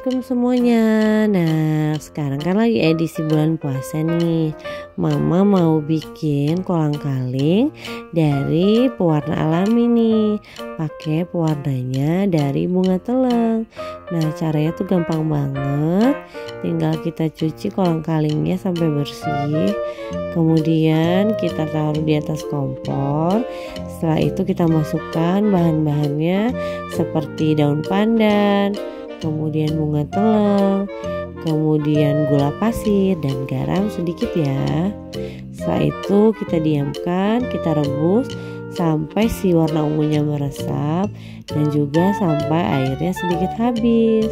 Assalamualaikum semuanya. Nah, sekarang kan lagi edisi bulan puasa nih. Mama mau bikin kolang-kaling dari pewarna alami nih. Pakai pewarnanya dari bunga teleng. Nah, caranya tuh gampang banget. Tinggal kita cuci kolang-kalingnya sampai bersih. Kemudian kita taruh di atas kompor. Setelah itu kita masukkan bahan-bahannya seperti daun pandan, kemudian bunga teleng, kemudian gula pasir dan garam sedikit ya. Setelah itu kita diamkan, kita rebus sampai si warna ungunya meresap dan juga sampai airnya sedikit habis.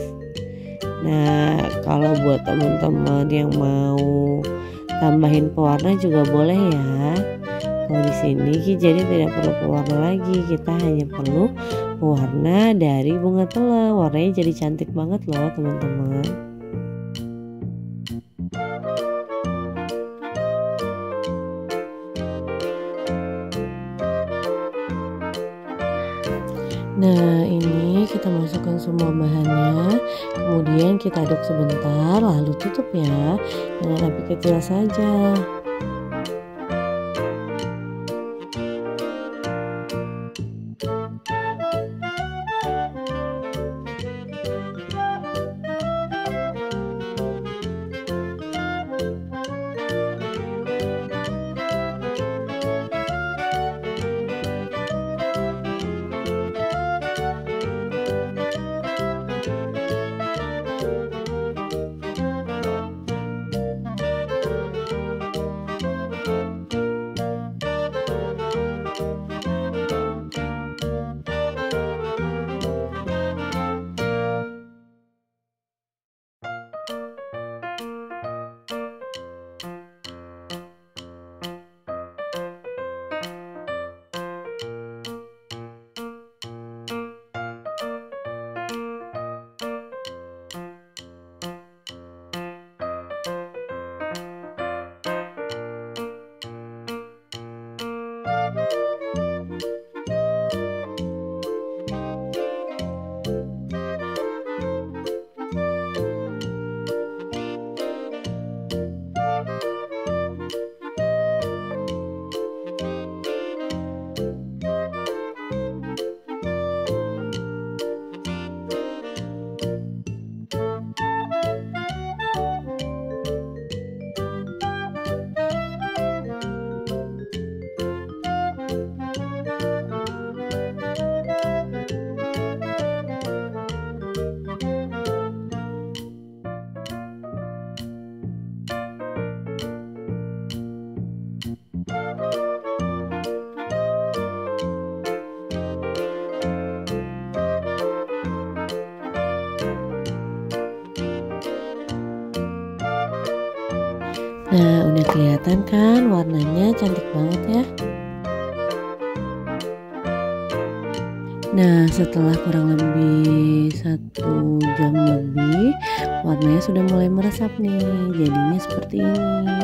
Nah, kalau buat teman-teman yang mau tambahin pewarna juga boleh ya. Kalau di sini jadi tidak perlu pewarna lagi, kita hanya perlu pewarna dari bunga teleng. Warnanya jadi cantik banget loh teman-teman. Nah, ini kita masukkan semua bahannya, kemudian kita aduk sebentar, lalu tutup ya dengan api kecil saja. Nah, udah kelihatan kan warnanya cantik banget ya. Nah, setelah kurang lebih 1 jam lebih, warnanya sudah mulai meresap nih. Jadinya seperti ini.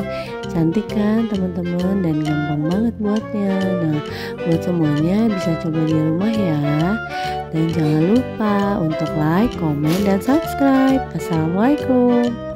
Cantik kan teman-teman, dan gampang banget buatnya. Nah, buat semuanya bisa coba di rumah ya. Dan jangan lupa untuk like, komen, dan subscribe. Assalamualaikum.